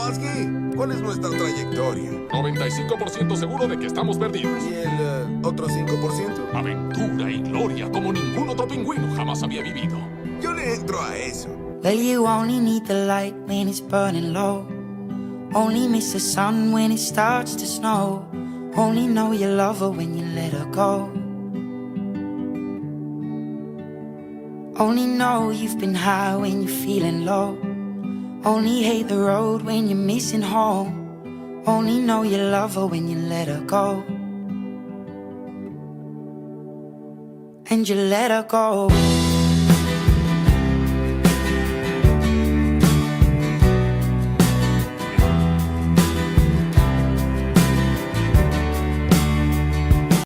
Kowalski, ¿cuál es nuestra trayectoria? 95% seguro de que estamos perdidos. ¿Y el otro 5%? Aventura y gloria como ningún otro pingüino jamás había vivido. Yo le entro a eso. Well, you only need the light when it's burning low. Only miss the sun when it starts to snow. Only know you love her when you let her go. Only know you've been high when you're feeling low. Only hate the road when you're missing home. Only know you love her when you let her go. And you let her go.